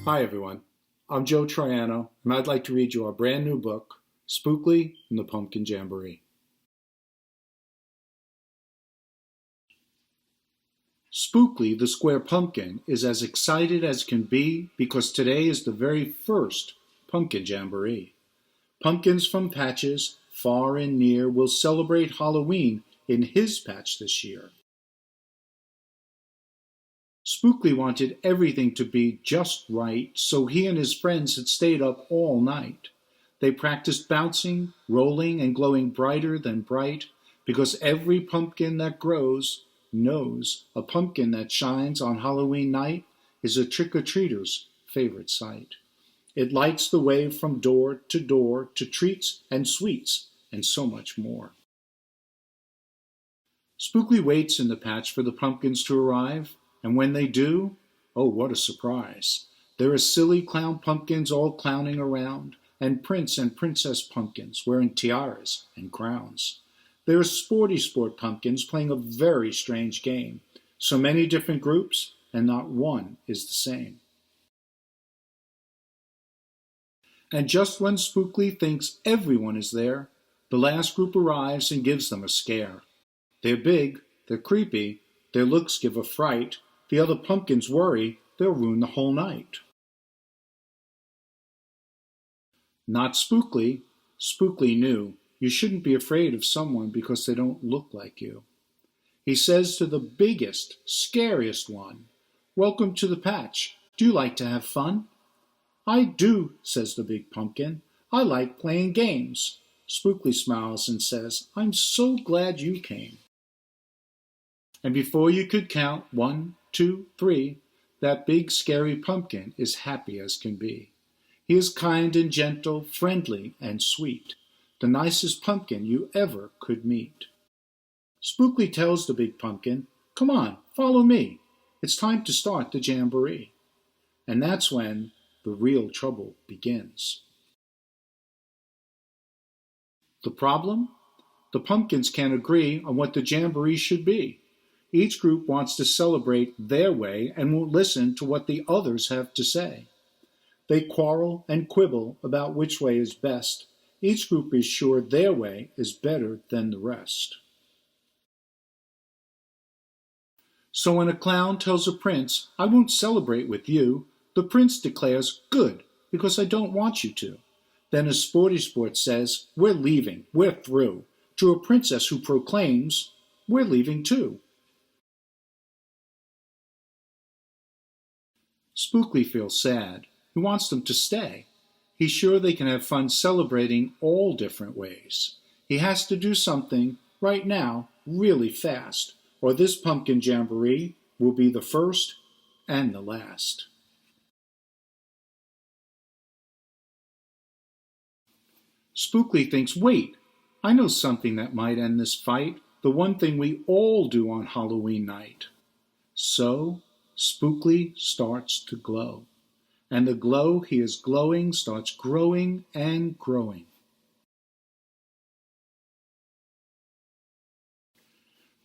Hi everyone, I'm Joe Troiano, and I'd like to read you our brand new book, Spookley the Pumpkin Jamboree. Spookley the Square Pumpkin is as excited as can be because today is the very first Pumpkin Jamboree. Pumpkins from patches far and near will celebrate Halloween in his patch this year. Spookley wanted everything to be just right, so he and his friends had stayed up all night. They practiced bouncing, rolling, and glowing brighter than bright, because every pumpkin that grows knows a pumpkin that shines on Halloween night is a trick-or-treater's favorite sight. It lights the way from door to treats and sweets and so much more. Spookley waits in the patch for the pumpkins to arrive, and when they do, oh, what a surprise. There are silly clown pumpkins all clowning around, and prince and princess pumpkins wearing tiaras and crowns. There are sporty sport pumpkins playing a very strange game. So many different groups, and not one is the same. And just when Spookley thinks everyone is there, the last group arrives and gives them a scare. They're big, they're creepy, their looks give a fright. The other pumpkins worry they'll ruin the whole night. Not Spookley. Spookley knew you shouldn't be afraid of someone because they don't look like you. He says to the biggest, scariest one, "Welcome to the patch. Do you like to have fun?" "I do," says the big pumpkin. "I like playing games." Spookley smiles and says, "I'm so glad you came." And before you could count 1, 2, 3, that big scary pumpkin is happy as can be. He is kind and gentle, friendly and sweet, the nicest pumpkin you ever could meet. Spookley tells the big pumpkin, "Come on, follow me. It's time to start the jamboree." And that's when the real trouble begins. The problem? The pumpkins can't agree on what the jamboree should be. Each group wants to celebrate their way and won't listen to what the others have to say. They quarrel and quibble about which way is best. Each group is sure their way is better than the rest. So when a clown tells a prince, "I won't celebrate with you," the prince declares, "Good, because I don't want you to." Then a sporty sport says, "We're leaving, we're through," to a princess who proclaims, "We're leaving too." Spookley feels sad. He wants them to stay. He's sure they can have fun celebrating all different ways. He has to do something right now really fast, or this pumpkin jamboree will be the first and the last. Spookley thinks, wait, I know something that might end this fight, the one thing we all do on Halloween night. So Spookley starts to glow, and the glow he is glowing starts growing and growing.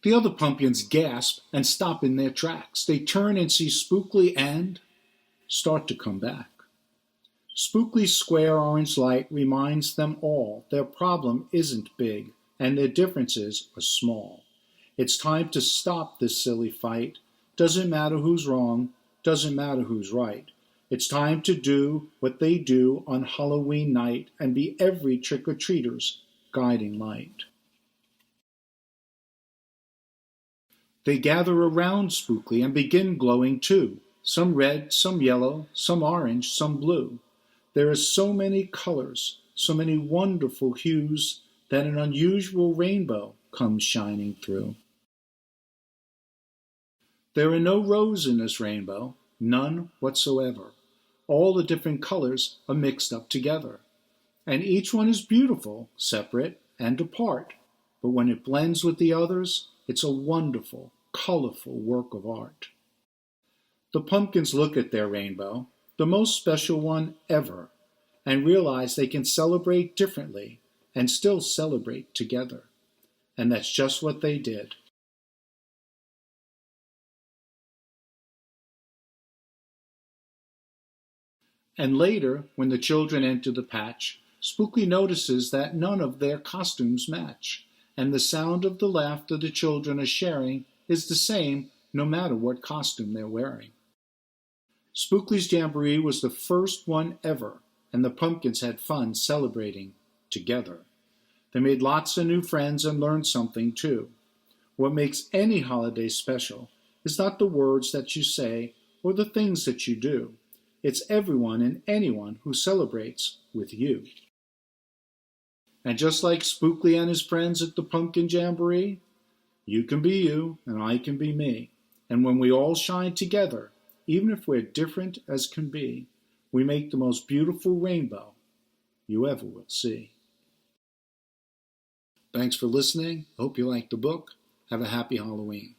The other pumpkins gasp and stop in their tracks. They turn and see Spookley and start to come back. Spookley's square orange light reminds them all their problem isn't big and their differences are small. It's time to stop this silly fight. Doesn't matter who's wrong, doesn't matter who's right. It's time to do what they do on Halloween night and be every trick-or-treater's guiding light. They gather around Spookley and begin glowing too. Some red, some yellow, some orange, some blue. There are so many colors, so many wonderful hues, that an unusual rainbow comes shining through. There are no rows in this rainbow, none whatsoever. All the different colors are mixed up together. And each one is beautiful, separate and apart. But when it blends with the others, it's a wonderful, colorful work of art. The pumpkins look at their rainbow, the most special one ever, and realize they can celebrate differently and still celebrate together. And that's just what they did. And later, when the children enter the patch, Spookley notices that none of their costumes match, and the sound of the laughter the children are sharing is the same no matter what costume they're wearing. Spookley's Jamboree was the first one ever, and the pumpkins had fun celebrating together. They made lots of new friends and learned something too. What makes any holiday special is not the words that you say or the things that you do. It's everyone and anyone who celebrates with you. And just like Spookley and his friends at the Pumpkin Jamboree, you can be you and I can be me. And when we all shine together, even if we're different as can be, we make the most beautiful rainbow you ever will see. Thanks for listening. Hope you liked the book. Have a happy Halloween.